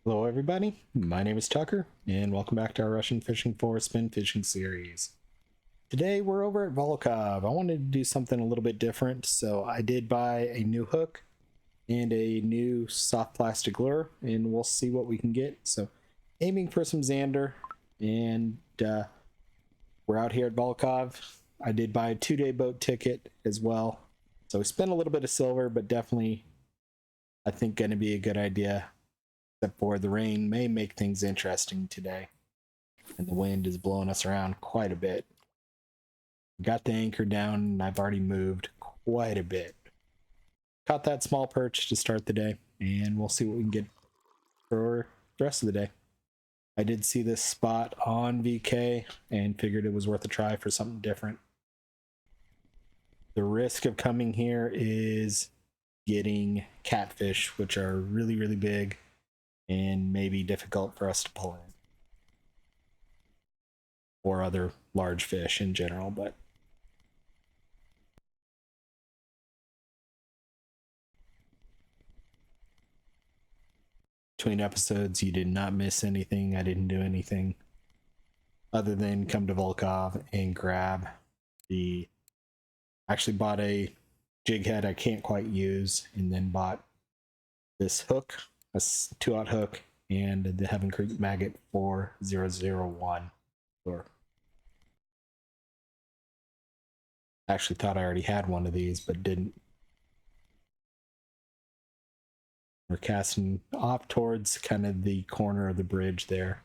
Hello, everybody. My name is Tucker, and welcome back to our Russian Fishing for Spin Fishing series. Today, we're over at Volkov. I wanted to do something a little bit different, so I did buy a new hook and a new soft plastic lure, and we'll see what we can get. So, aiming for some Zander, and we're out here at Volkov. I did buy a 2-day boat ticket as well, so we spent a little bit of silver, but definitely, I think, going to be a good idea. Except for the rain may make things interesting today, and the wind is blowing us around quite a bit. Got the anchor down, and I've already moved quite a bit. Caught that small perch to start the day, and we'll see what we can get for the rest of the day. I did see this spot on VK and figured it was worth a try for something different. The risk of coming here is getting catfish, which are really, really big and maybe difficult for us to pull in, or other large fish in general. But between episodes, you did not miss anything. I didn't do anything other than come to Volkov and grab the actually bought a jig head I can't quite use, and then bought this hook, a 2/0 hook, and the Heaven Creek Maggot 4001. Or actually thought I already had one of these, but didn't. We're casting off towards kind of the corner of the bridge there.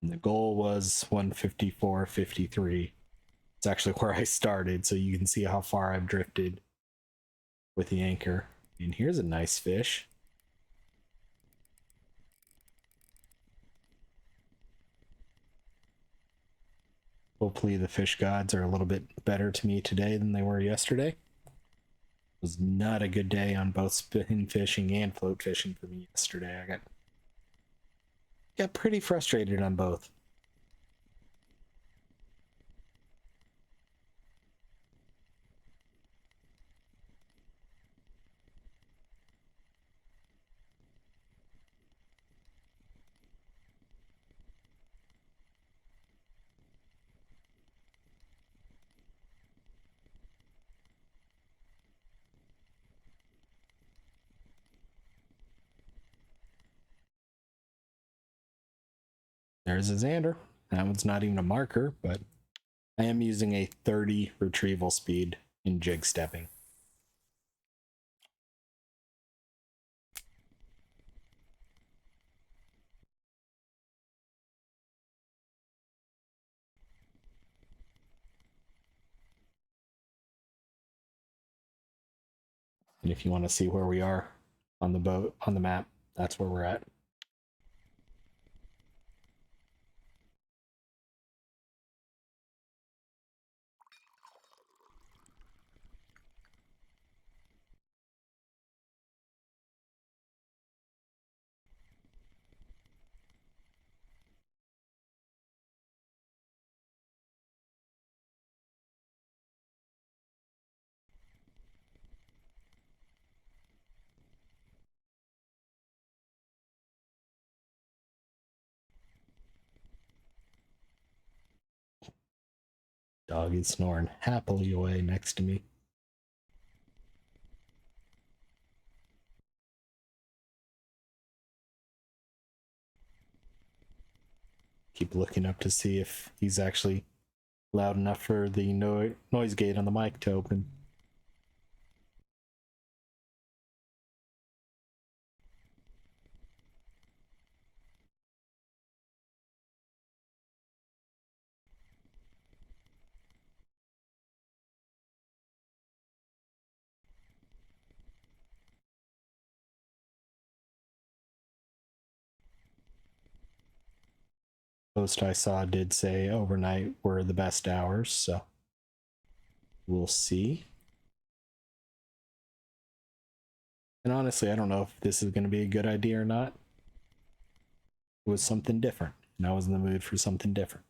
And the goal was 154.53. It's actually where I started, so you can see how far I've drifted with the anchor. And here's a nice fish. Hopefully the fish gods are a little bit better to me today than they were yesterday. It was not a good day on both spin fishing and float fishing for me yesterday. I got pretty frustrated on both. There's a Zander. That one's not even a marker, but I am using a 30 retrieval speed in jig stepping. And if you want to see where we are on the boat, on the map, that's where we're at. Dog is snoring happily away next to me. Keep looking up to see if he's actually loud enough for the noise gate on the mic to open. Post I saw did say overnight were the best hours, so we'll see. And honestly, I don't know if this is going to be a good idea or not. It was something different, and I was in the mood for something different.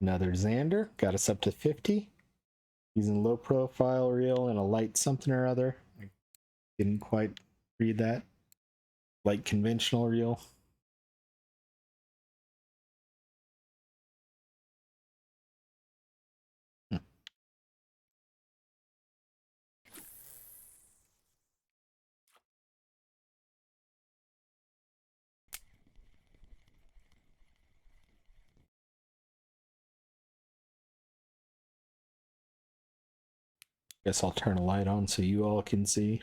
Another Zander got us up to 50. Using low profile reel and a light something or other. I didn't quite read that. Light conventional reel. Guess I'll turn a light on so you all can see.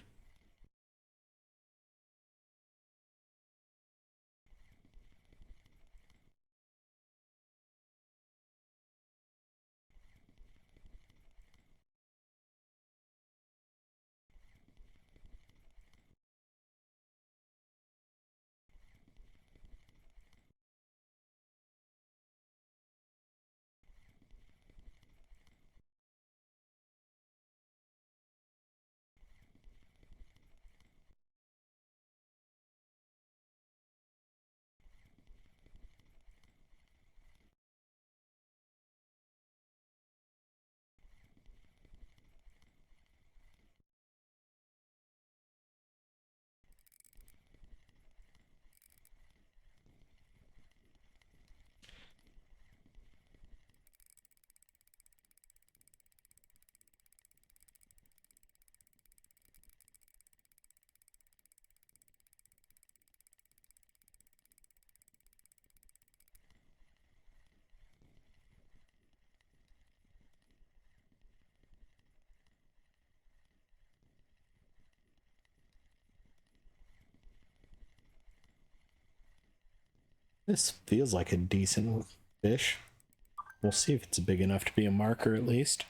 This feels like a decent fish. We'll see if it's big enough to be a marker at least.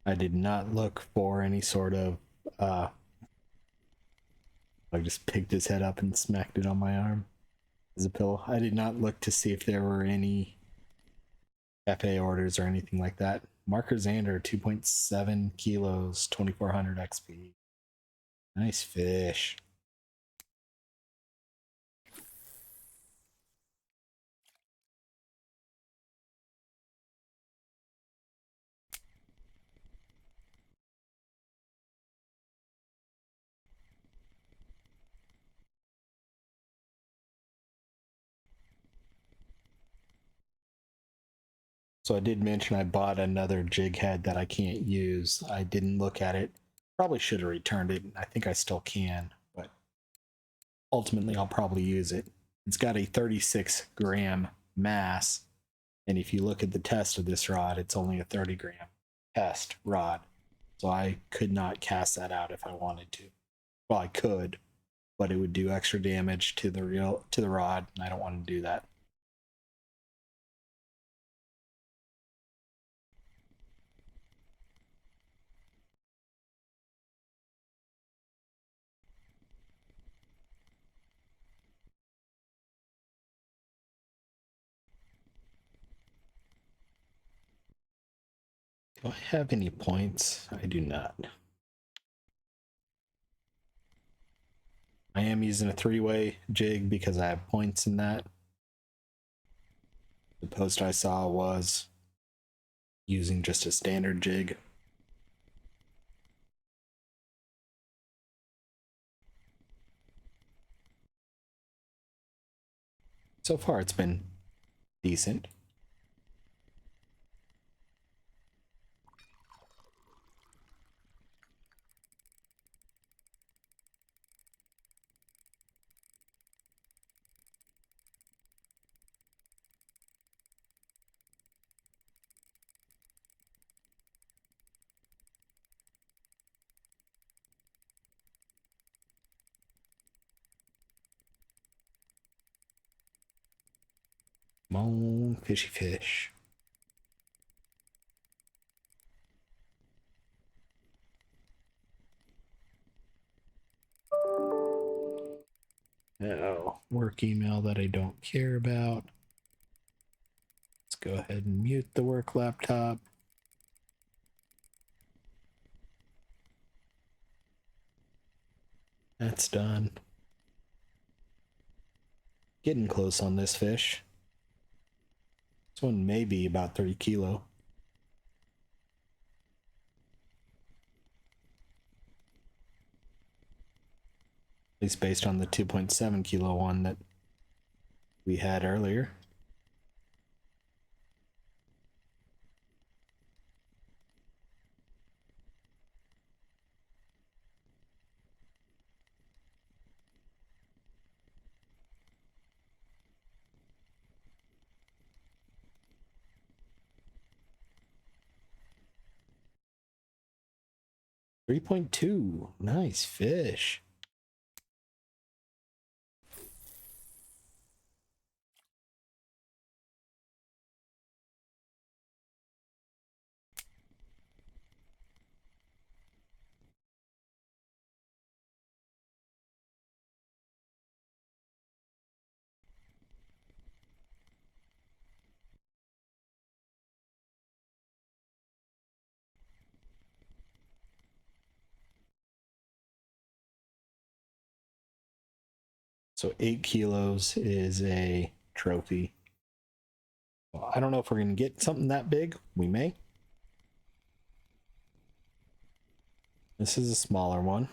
I did not look for any sort of I just picked his head up and smacked it on my arm as a pillow. I did not look to see if there were any FA orders or anything like that. Marker Zander, 2.7 kilos, 2400 XP. Nice fish. So I did mention I bought another jig head that I can't use. I didn't look at it. Probably should have returned it. I think I still can, but ultimately I'll probably use it. It's got a 36-gram mass, and if you look at the test of this rod, it's only a 30-gram test rod. So I could not cast that out if I wanted to. Well, I could, but it would do extra damage to the rod, and I don't want to do that. Do I have any points? I do not. I am using a 3-way jig because I have points in that. The post I saw was using just a standard jig. So far, it's been decent. Come on, fishy fish. Oh, work email that I don't care about. Let's go ahead and mute the work laptop. That's done. Getting close on this fish. This one may be about 30 kilo. At least based on the 2.7 kilo one that we had earlier. $3.2. Nice fish. So 8 kilos is a trophy. Well, I don't know if we're going to get something that big. We may. This is a smaller one.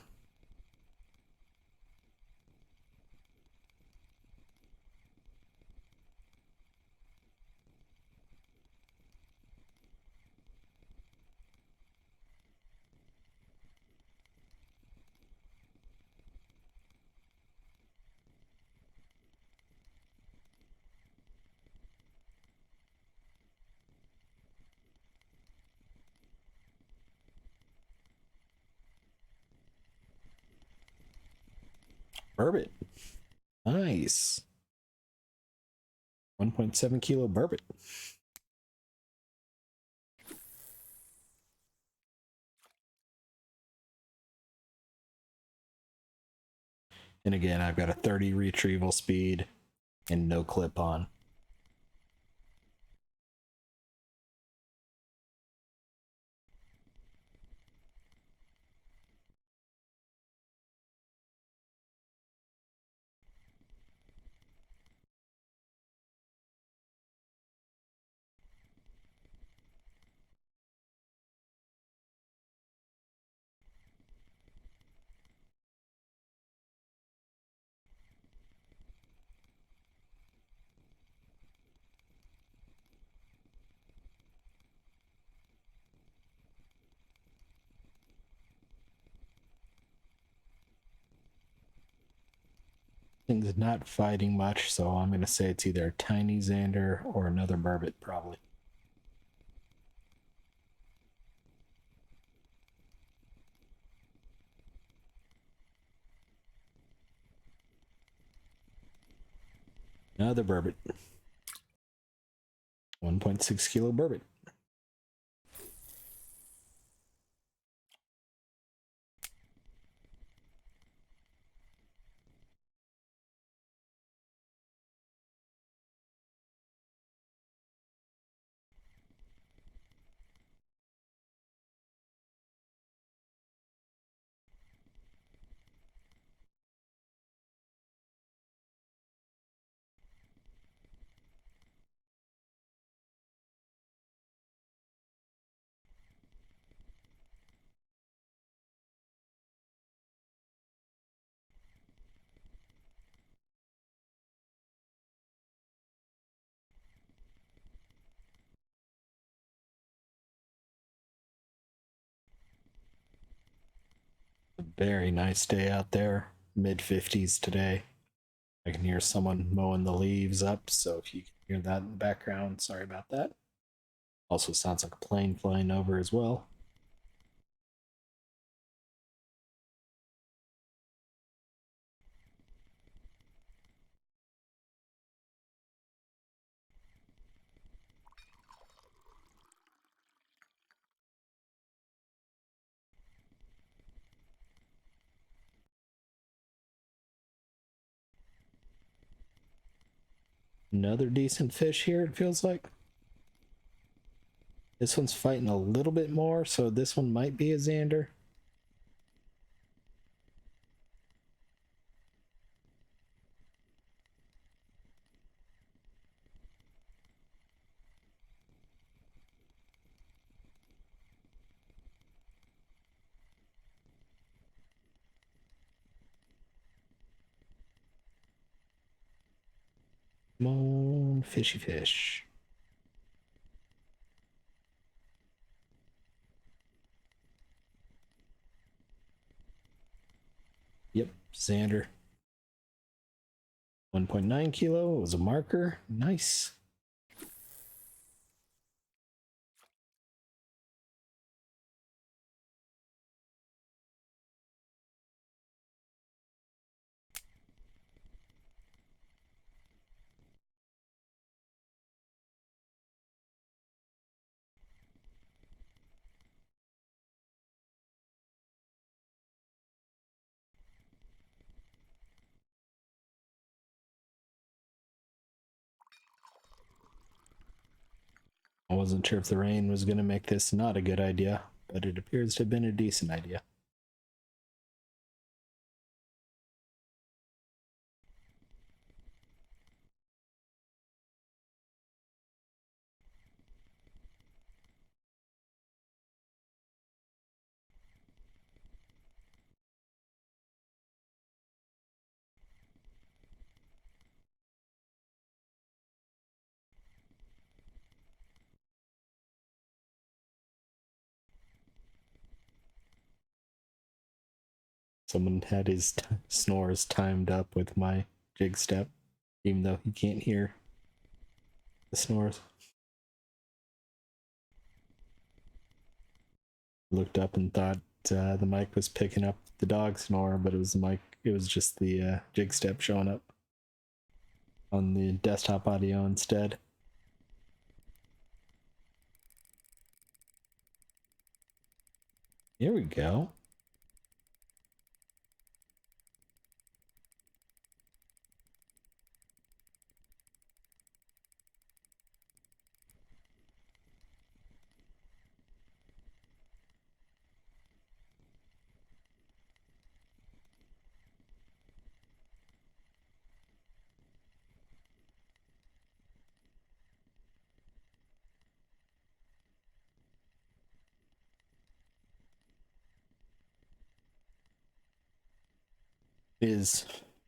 Burbot. Nice. 1.7 kilo burbot. And again, I've got a 30 retrieval speed and no clip on. Thing's not fighting much, so I'm going to say it's either a tiny Zander or another burbot, probably. Another burbot. 1.6 kilo burbot. A very nice day out there. Mid 50s today. I can hear someone mowing the leaves up, so if you can hear that in the background, sorry about that. Also sounds like a plane flying over as well. Another decent fish here, it feels like. This one's fighting a little bit more, so this one might be a Zander. Come on, fishy fish. Yep, Zander. 1.9 kilo. It was a marker. Nice. I wasn't sure if the rain was going to make this not a good idea, but it appears to have been a decent idea. Someone had his snores timed up with my jig step, even though he can't hear the snores. Looked up and thought the mic was picking up the dog snore, but it was the mic. It was just the jig step showing up on the desktop audio instead. Here we go. It is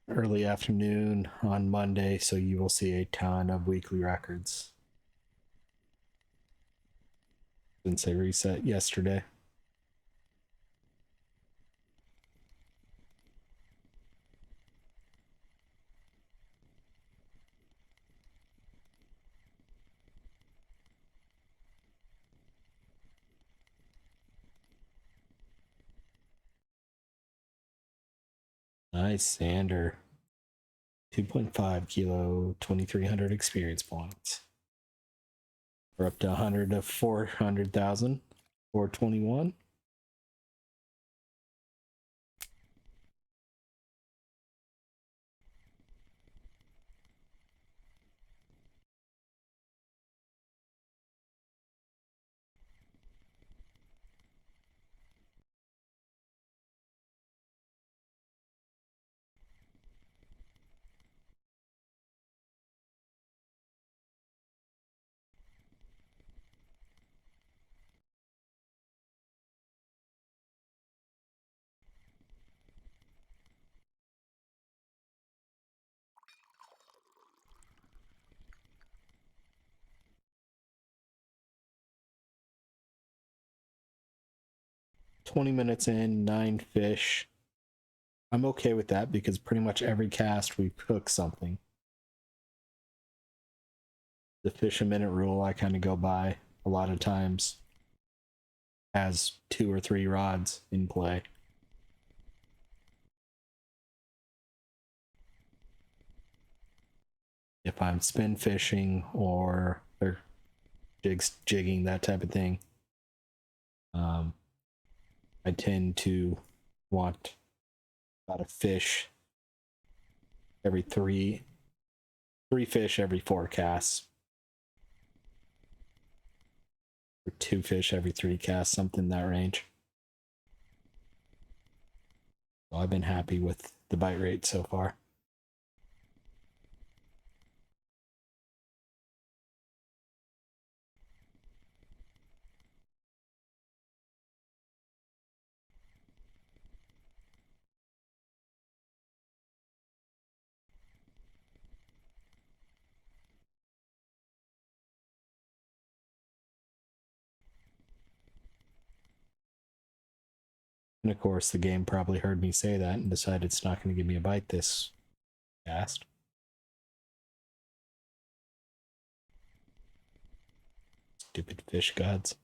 early afternoon on Monday, so you will see a ton of weekly records since they reset yesterday. Nice, Zander. 2.5 kilo, 2,300 experience points. We're up to 100 to 400,000, 421. $20 in, 9 fish. I'm okay with that because pretty much every cast we cook something. The fish a minute rule I kind of go by a lot of times has 2 or 3 rods in play. If I'm spin fishing or jigging, that type of thing, I tend to want about a fish every 3 3 fish every 4 casts. Or 2 fish every 3 casts, something in that range. So I've been happy with the bite rate so far. And of course, the game probably heard me say that and decided it's not going to give me a bite this cast. Stupid fish gods.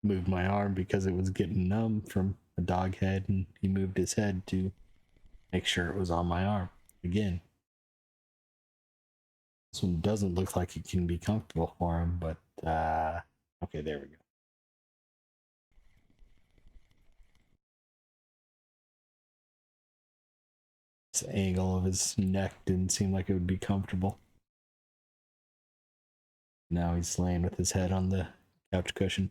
Moved my arm because it was getting numb from a dog head, and he moved his head to make sure it was on my arm again. This one doesn't look like it can be comfortable for him, but okay, there we go. This angle of his neck didn't seem like it would be comfortable. Now he's laying with his head on the couch cushion.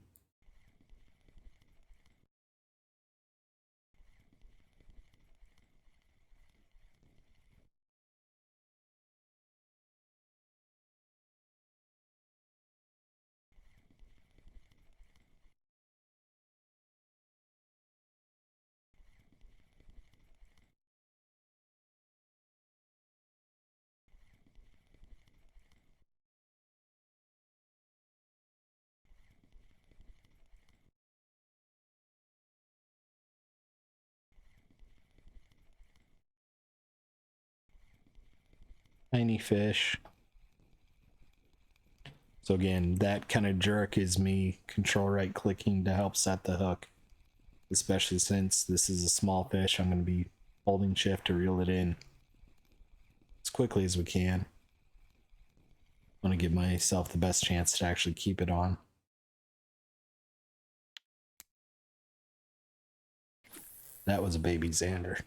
Tiny fish. So again, that kind of jerk is me control right clicking to help set the hook. Especially since this is a small fish, I'm going to be holding shift to reel it in as quickly as we can. I want to give myself the best chance to actually keep it on. That was a baby Zander.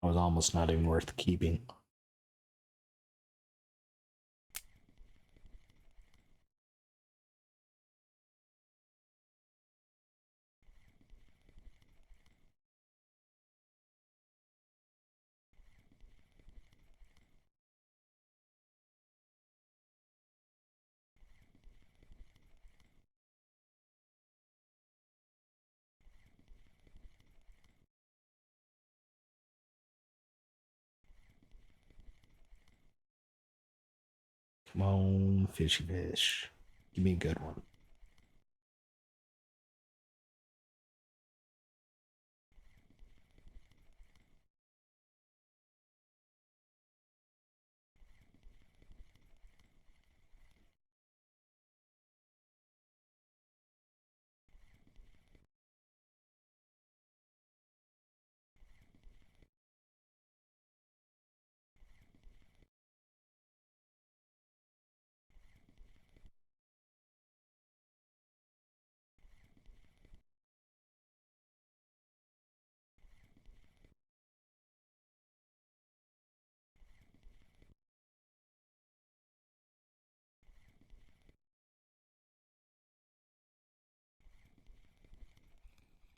That was almost not even worth keeping. Come on, fishy fish. Give me a good one.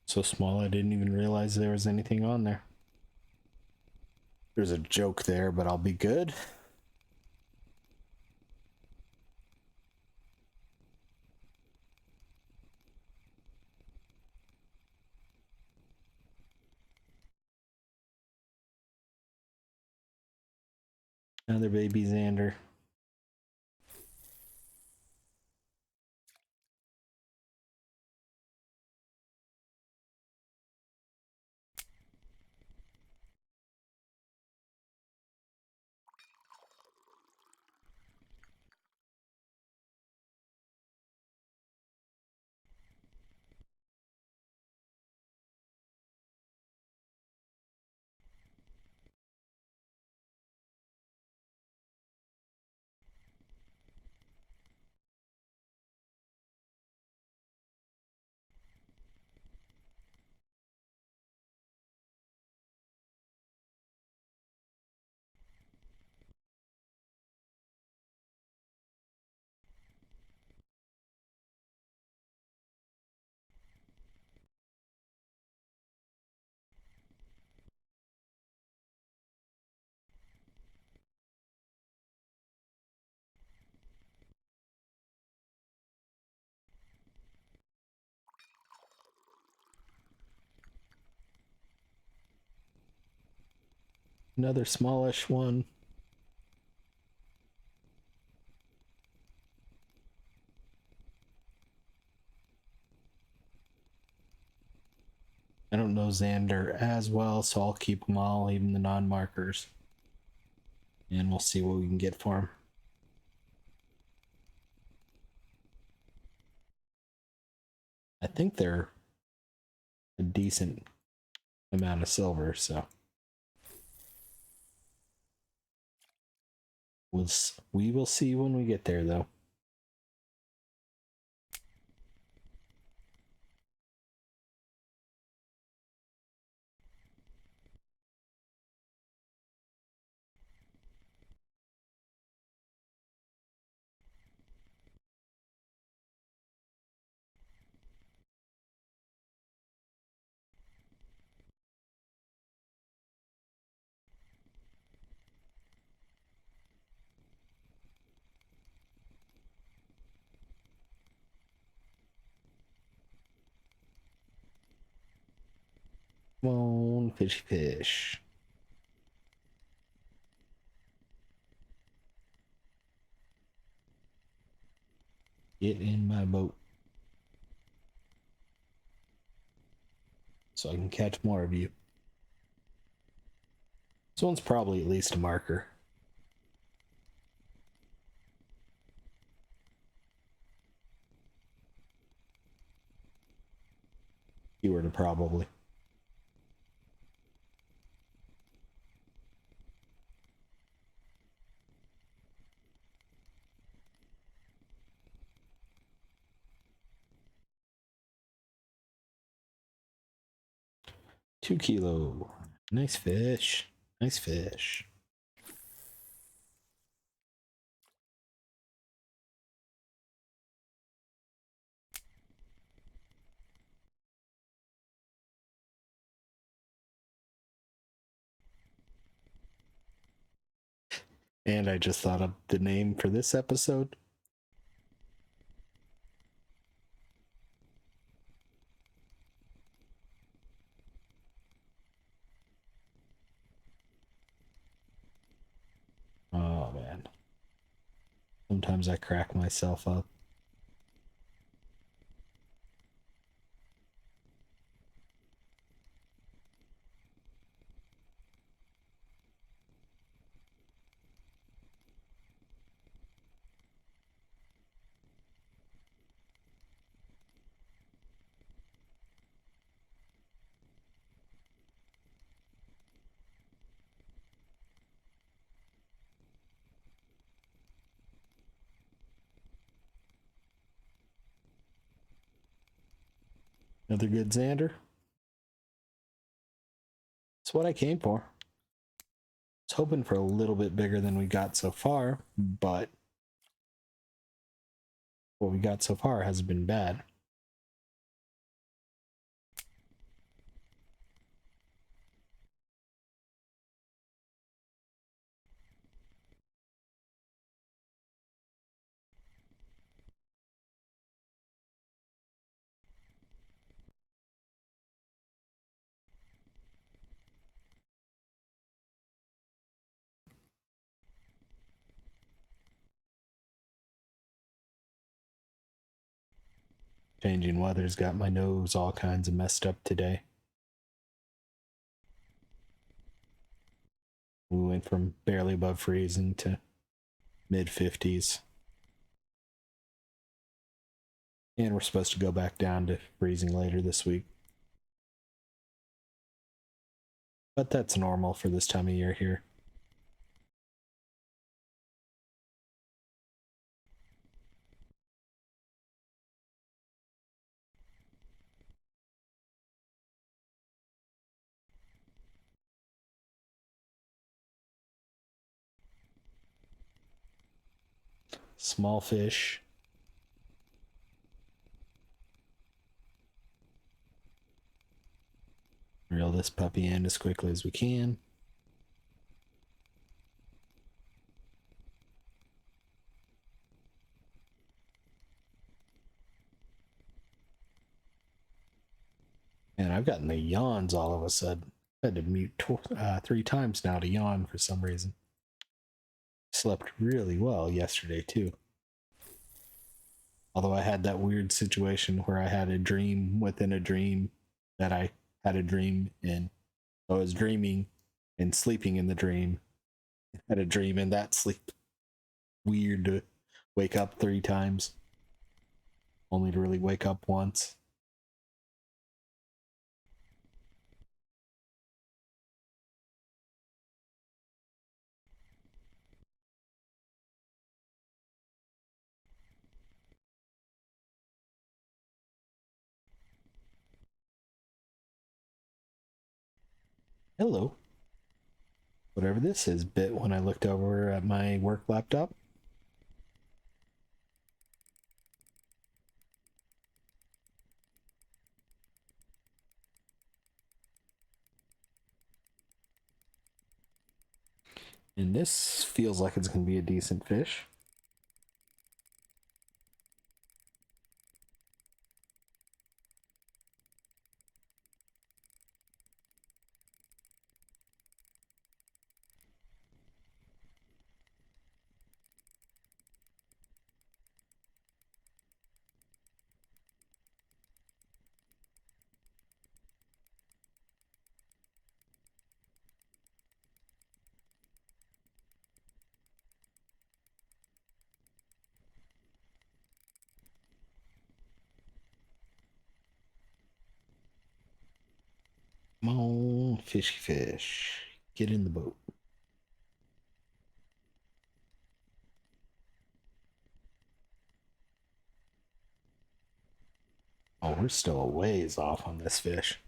So small I didn't even realize there was anything on there. There's a joke there, but I'll be good. Another baby Zander. Another smallish one. I don't know Xander as well, so I'll keep them all, even the non-markers. And we'll see what we can get for him. I think they're a decent amount of silver, so we will see when we get there, though. Come on, fishy fish. Get in my boat so I can catch more of you. This one's probably at least a marker. You were to probably. $2 kilo. Nice fish. Nice fish. And I just thought of the name for this episode. Oh man. Sometimes I crack myself up. Another good Xander. That's what I came for. I was hoping for a little bit bigger than we got so far, but what we got so far hasn't been bad. Changing weather's got my nose all kinds of messed up today. We went from barely above freezing to mid 50s. And we're supposed to go back down to freezing later this week. But that's normal for this time of year here. Small fish. Reel this puppy in as quickly as we can. And I've gotten the yawns all of a sudden. I had to mute 3 times now to yawn for some reason. Slept really well yesterday too. Although I had that weird situation where I had a dream within a dream that I had a dream in. I was dreaming and sleeping in the dream. I had a dream in that sleep. Weird to wake up 3 times, only to really wake up once. Hello. Whatever this is bit when I looked over at my work laptop. And this feels like it's going to be a decent fish. Come on, fishy fish. Get in the boat. Oh, we're still a ways off on this fish.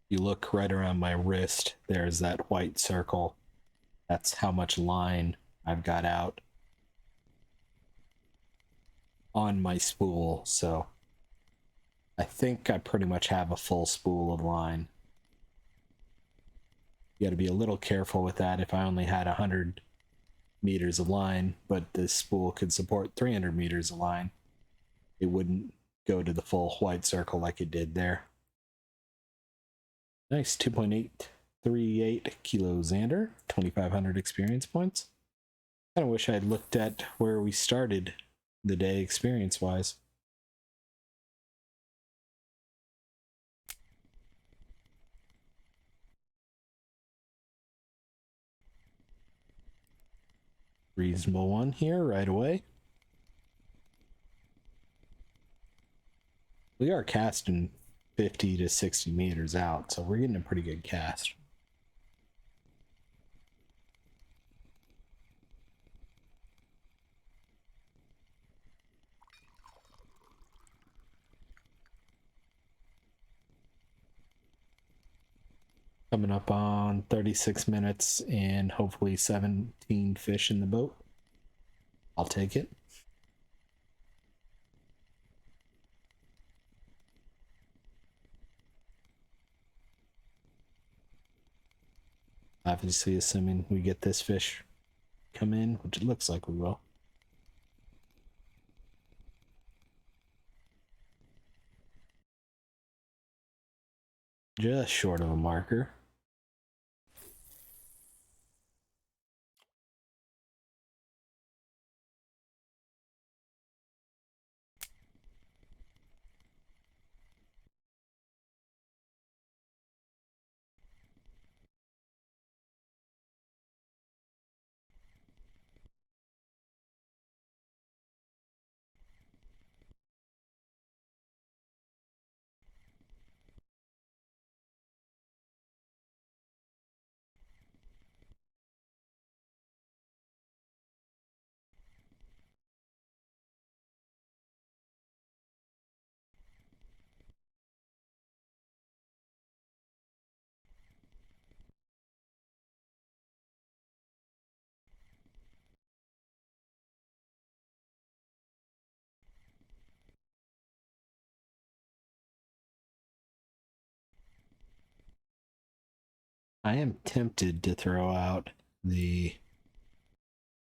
You look right around my wrist, there's that white circle. That's how much line I've got out on my spool. So I think I pretty much have a full spool of line. You got to be a little careful with that. If I only had 100 meters of line, but this spool could support 300 meters of line, it wouldn't go to the full white circle like it did there. Nice, 2.838 kilo Zander, 2,500 experience points. Kind of wish I'd looked at where we started the day experience-wise. Reasonable one here right away. We are casting 50 to 60 meters out, so we're getting a pretty good cast. Coming up on 36 minutes and hopefully 17 fish in the boat. I'll take it. Obviously, assuming we get this fish come in, which it looks like we will. just short of a marker. I am tempted to throw out the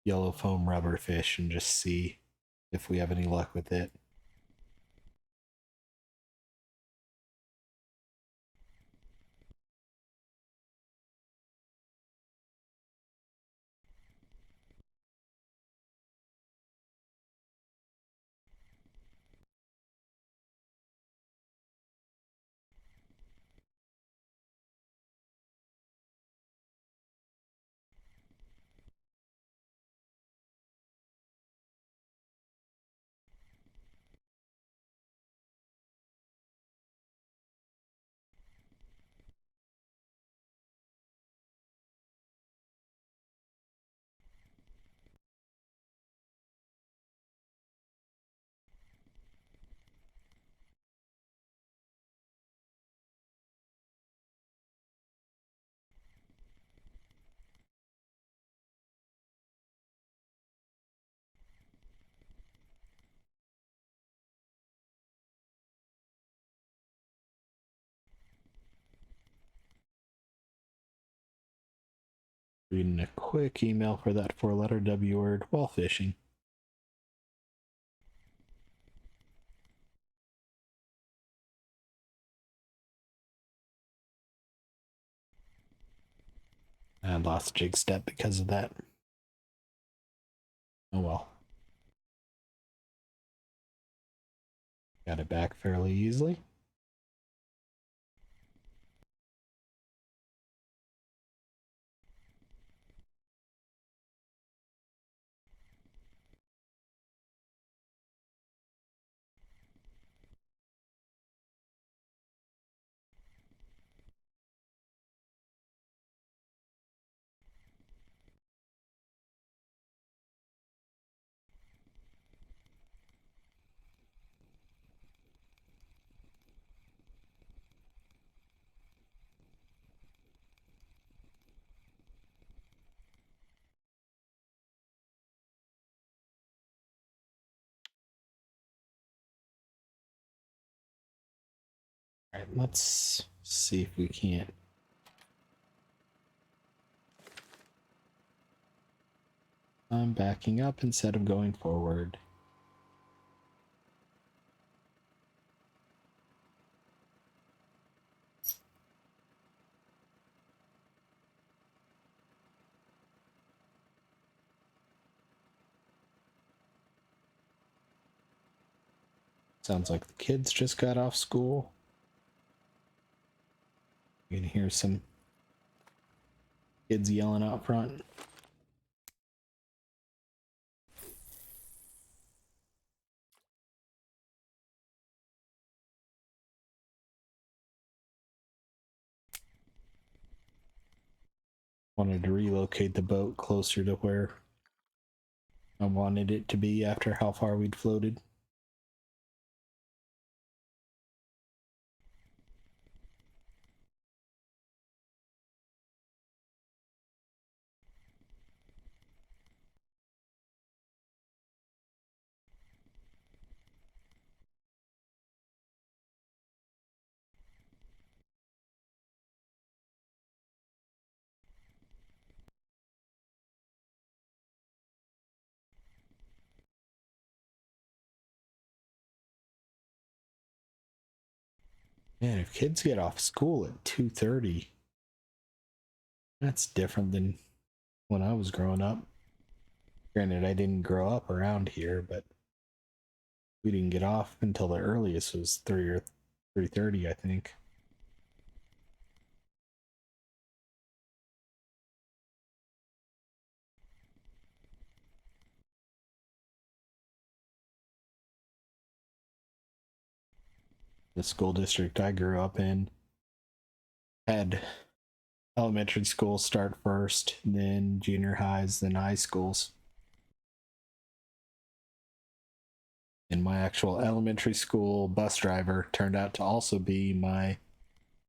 yellow foam rubber fish and just see if we have any luck with it. Reading a quick email for that 4-letter W word while fishing. I lost jig step because of that. Oh well. Got it back fairly easily. All right, let's see if we can't. I'm backing up instead of going forward. Sounds like the kids just got off school. You can hear some kids yelling out front. Wanted to relocate the boat closer to where I wanted it to be after how far we'd floated. Man, if kids get off school at 2:30, that's different than when I was growing up. Granted, I didn't grow up around here, but we didn't get off until the earliest was 3 or 3:30, I think. The school district I grew up in had elementary schools start first, then junior highs, then high schools. And my actual elementary school bus driver turned out to also be my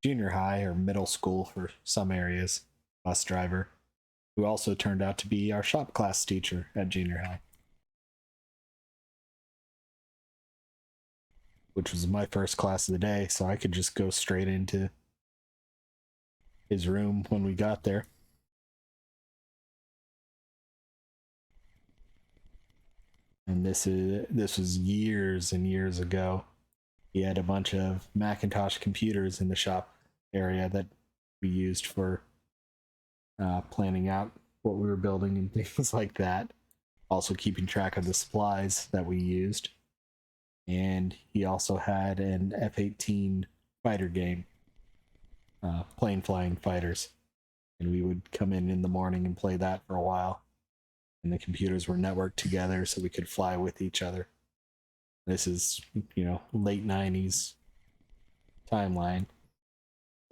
junior high or middle school for some areas bus driver, who also turned out to be our shop class teacher at junior high, which was my first class of the day. So I could just go straight into his room when we got there. And this was years and years ago. He had a bunch of Macintosh computers in the shop area that we used for planning out what we were building and things like that. Also keeping track of the supplies that we used. And he also had an F-18 fighter game, plane flying fighters. And we would come in the morning and play that for a while. And the computers were networked together so we could fly with each other. This is, late 90s timeline.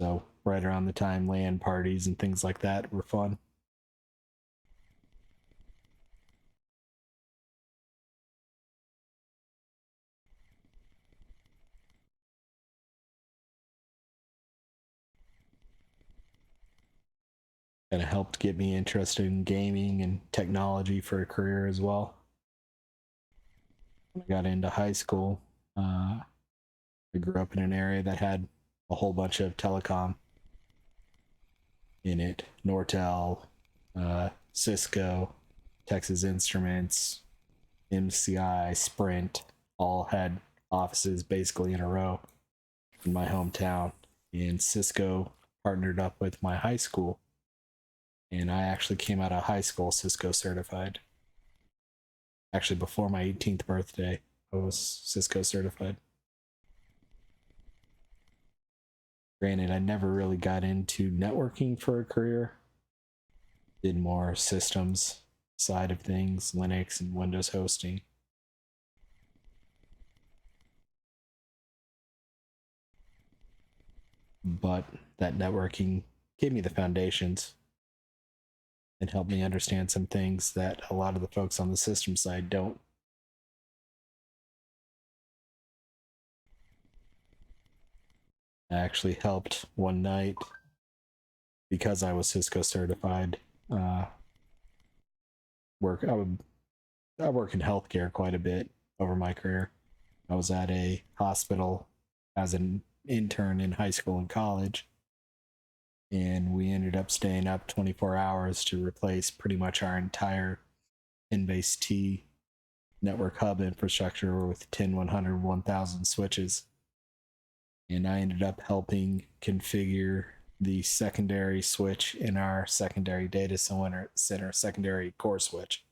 So right around the time LAN parties and things like that were fun. Kind of helped get me interested in gaming and technology for a career as well. When I got into high school, I grew up in an area that had a whole bunch of telecom in it. Nortel, Cisco, Texas Instruments, MCI, Sprint, all had offices basically in a row in my hometown. And Cisco partnered up with my high school. And I actually came out of high school Cisco certified. Actually, before my 18th birthday, I was Cisco certified. Granted, I never really got into networking for a career. Did more systems side of things, Linux and Windows hosting. But that networking gave me the foundations and helped me understand some things that a lot of the folks on the system side don't. I actually helped one night because I was Cisco certified. Uh, work I work in healthcare quite a bit over my career. I was at a hospital as an intern in high school and college, and we ended up staying up 24 hours to replace pretty much our entire in-base T network hub infrastructure with 10, 100, 1000 switches. And I ended up helping configure the secondary switch in our secondary data center secondary core switch.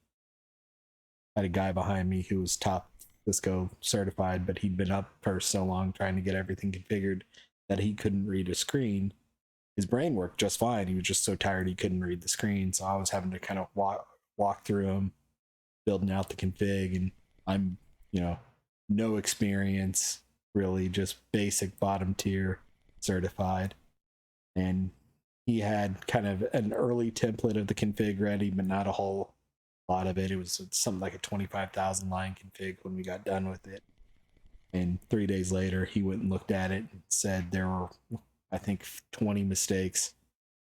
I had a guy behind me who was top Cisco certified, but he'd been up for so long trying to get everything configured that he couldn't read a screen. His brain worked just fine. He was just so tired he couldn't read the screen. So I was having to kind of walk through him, building out the config, and I'm, no experience, really just basic bottom tier certified. And he had kind of an early template of the config ready, but not a whole lot of it. It was something like a 25,000 line config when we got done with it. And 3 days later, he went and looked at it and said there were, I think, 20 mistakes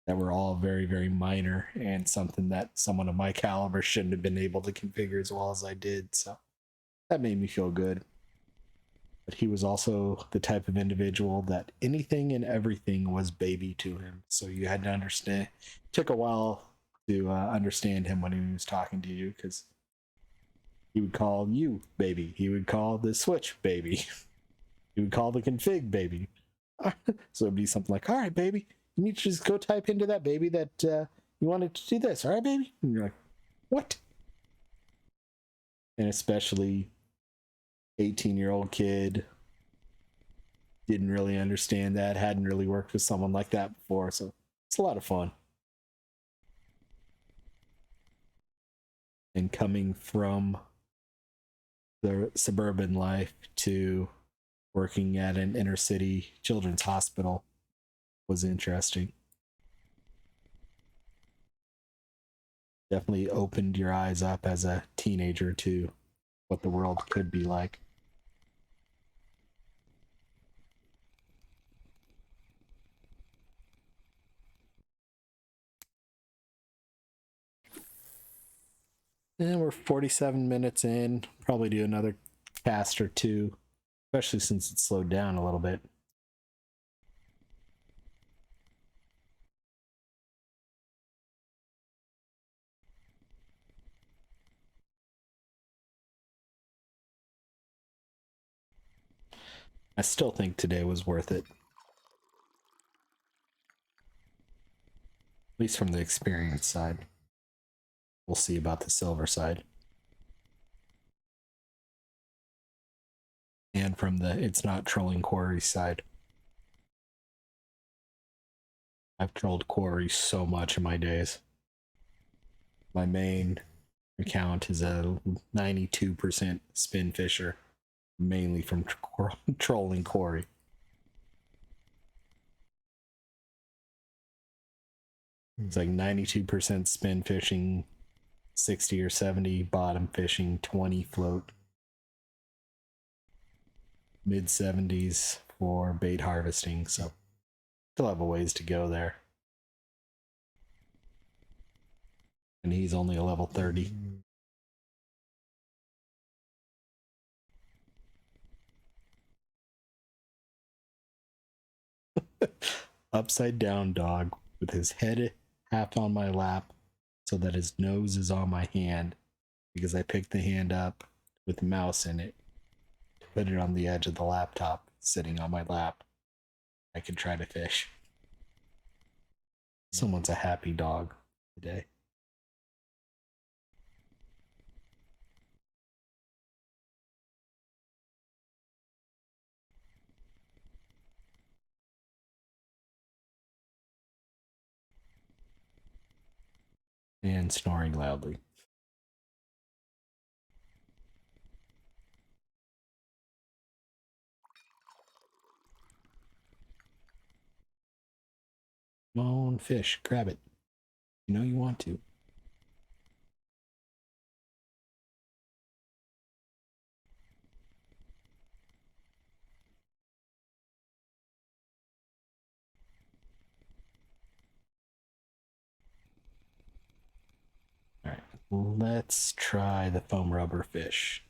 that were all very, very minor and something that someone of my caliber shouldn't have been able to configure as well as I did. So that made me feel good. But he was also the type of individual that anything and everything was baby to him. So you had to understand. It took a while to understand him when he was talking to you, because he would call you baby. He would call the switch baby. He would call the config baby. So it'd be something like, all right, baby, you need to just go type into that, baby, that you wanted to do this. All right, baby. And you're like, what? And especially 18-year-old kid didn't really understand that, hadn't really worked with someone like that before. So it's a lot of fun. And coming from the suburban life to working at an inner city children's hospital was interesting. Definitely opened your eyes up as a teenager to what the world could be like. And we're 47 minutes in. Probably do another cast or two, especially since it's slowed down a little bit. I still think today was worth it, at least from the experience side. We'll see about the silver side. And from the it's not trolling quarry side. I've trolled quarries so much in my days. My main account is a 92% spin fisher, mainly from trolling quarry. It's like 92% spin fishing, 60 or 70 bottom fishing, 20 float, mid 70s for bait harvesting. So still have a ways to go there. And he's only a level 30. Upside down dog with his head half on my lap so that his nose is on my hand because I picked the hand up with the mouse in it to put it on the edge of the laptop sitting on my lap. I could try to fish. Someone's a happy dog today. And snoring loudly. Come on, fish, grab it. You know you want to. All right, let's try the foam rubber fish.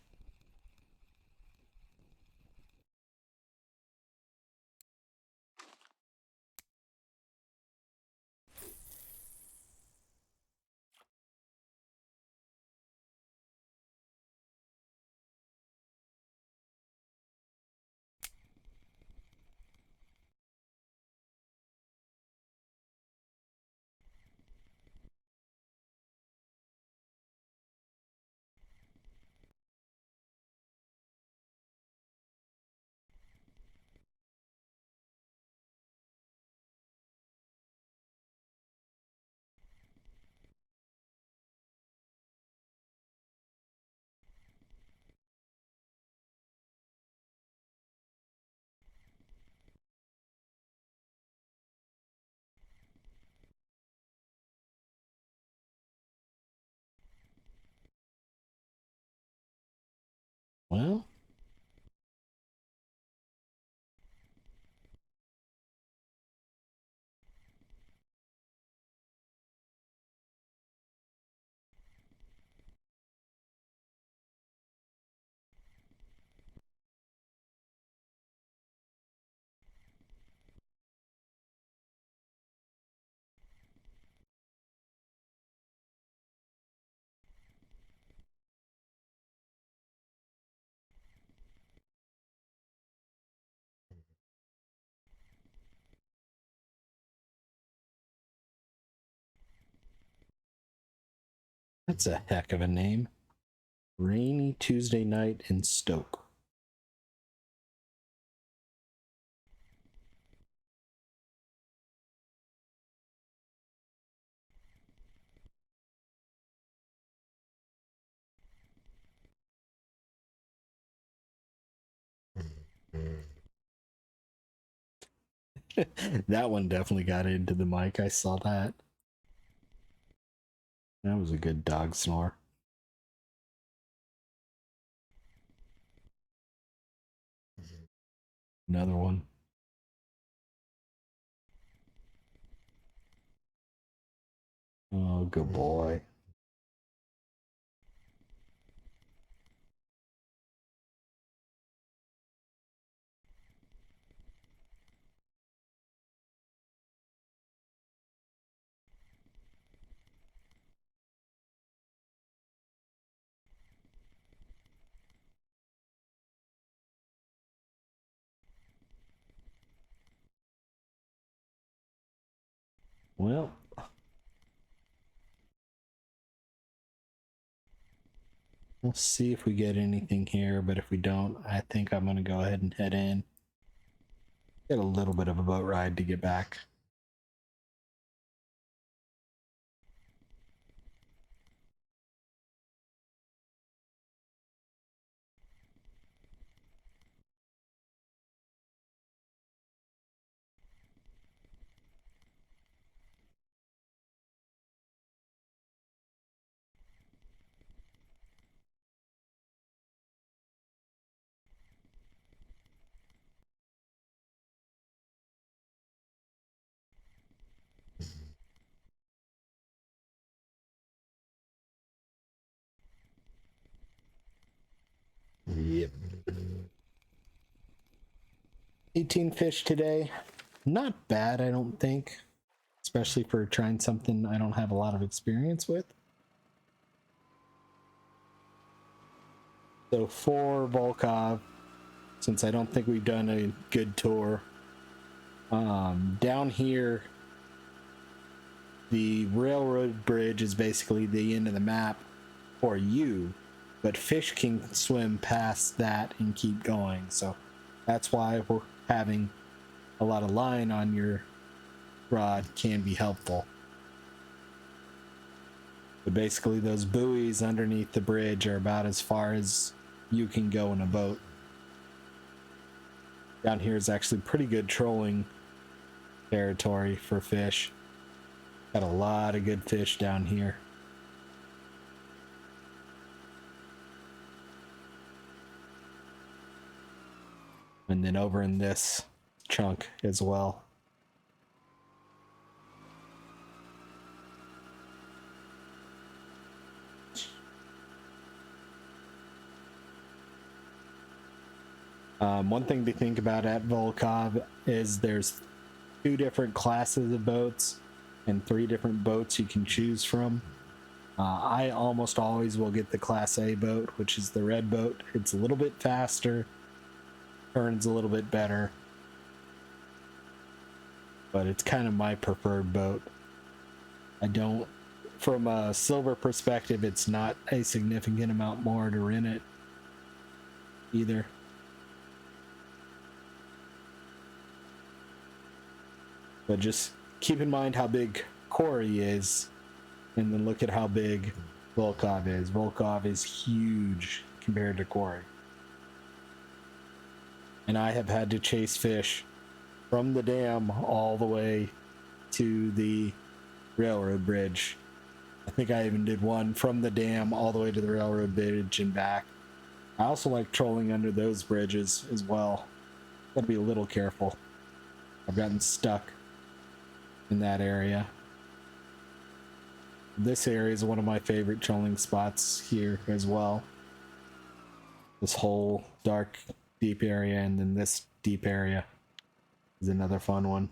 Well, That's a heck of a name. Rainy Tuesday night in Stoke. That one definitely got into the mic. I saw that. That was a good dog snore. Another one. Oh, good boy. Well, we'll see if we get anything here, but if we don't, I think I'm going to go ahead and head in. Get a little bit of a boat ride to get back. Yep. 18 fish today. Not bad, I don't think. Especially for trying something I don't have a lot of experience with. So for Volkov, since I don't think we've done a good tour, down here, the railroad bridge is basically the end of the map for you, but fish can swim past that and keep going. So that's why we're having a lot of line on your rod can be helpful. But basically those buoys underneath the bridge are about as far as you can go in a boat. Down here is actually pretty good trolling territory for fish. Got a lot of good fish down here. And then over in this chunk as well. One thing to think about at Volkov is there's 2 different classes of boats and 3 different boats you can choose from. I almost always will get the Class A boat, which is the red boat. It's a little bit faster, turns a little bit better, but it's kind of my preferred boat. I don't, from a silver perspective, it's not a significant amount more to rent it either. But just keep in mind how big Corey is, and then look at how big Volkov is. Volkov is huge compared to Corey. And I have had to chase fish from the dam all the way to the railroad bridge. I think I even did one from the dam all the way to the railroad bridge and back. I also like trolling under those bridges as well. Gotta be a little careful. I've gotten stuck in that area. This area is one of my favorite trolling spots here as well. This whole dark, deep area, and then this deep area is another fun one.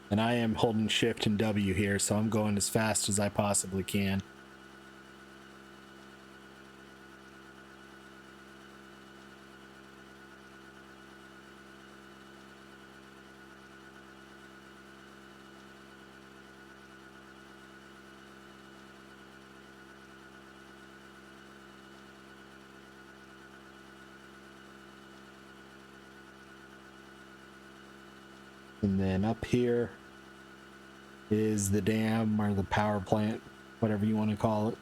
And I am holding shift and W here, so I'm going as fast as I possibly can. And then up here is the dam or the power plant, whatever you want to call it.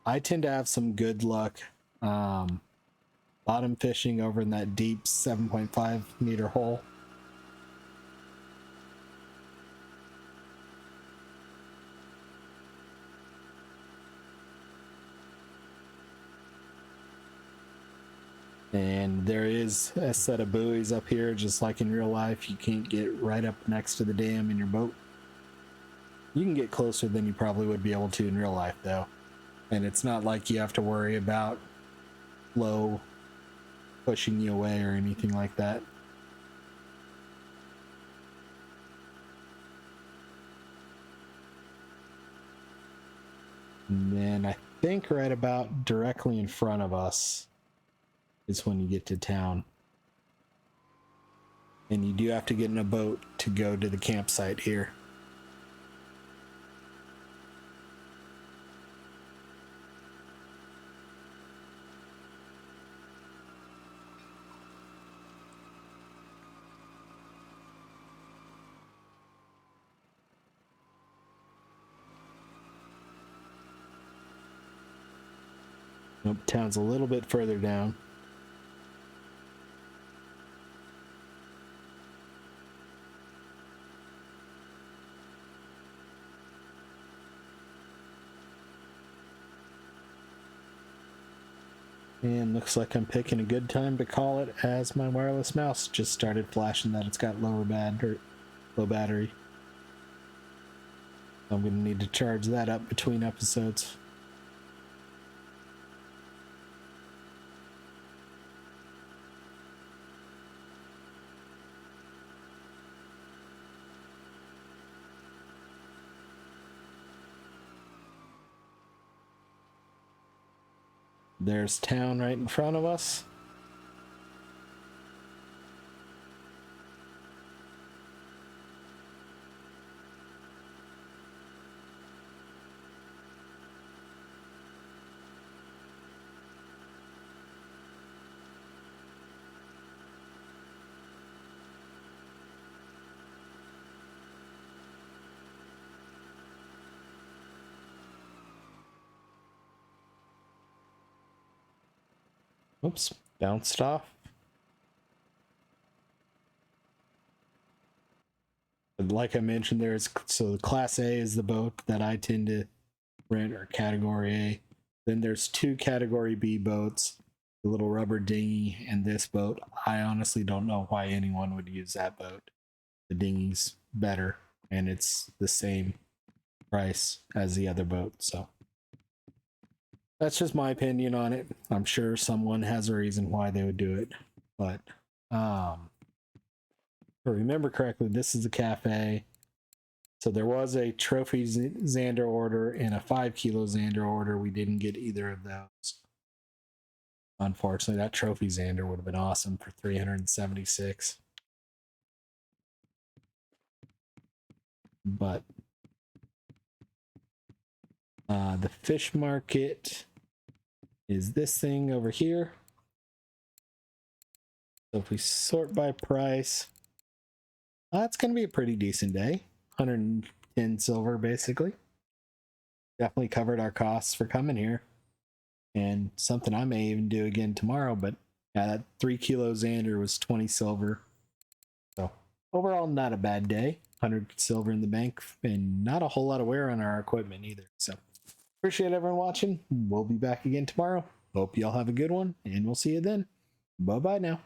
I tend to have some good luck bottom fishing over in that deep 7.5 meter hole. And there is a set of buoys up here, just like in real life. You can't get right up next to the dam in your boat. You can get closer than you probably would be able to in real life, though. And it's not like you have to worry about flow pushing you away or anything like that. And then I think right about directly in front of us is when you get to town. And you do have to get in a boat to go to the campsite here. Nope, town's a little bit further down. And looks like I'm picking a good time to call it, as my wireless mouse just started flashing that it's got low battery. So I'm going to need to charge that up between episodes. There's town right in front of us. Oops, bounced off. But like I mentioned, so Class A is the boat that I tend to rent, or Category A. Then there's two Category B boats, the little rubber dinghy and this boat. I honestly don't know why anyone would use that boat. The dinghy's better, and it's the same price as the other boat, so that's just my opinion on it. I'm sure someone has a reason why they would do it, but if I remember correctly, this is a cafe. So there was a trophy Zander order and a 5 kilo Zander order. We didn't get either of those. Unfortunately, that trophy Zander would have been awesome for 376. But the fish market is this thing over here. So if we sort by price, it's going to be a pretty decent day. 110 silver, basically. Definitely covered our costs for coming here. And something I may even do again tomorrow, but yeah, that 3 kilo Zander was 20 silver. So overall, not a bad day. 100 silver in the bank, and not a whole lot of wear on our equipment either. So appreciate everyone watching. We'll be back again tomorrow. Hope y'all have a good one, and we'll see you then. Bye-bye now.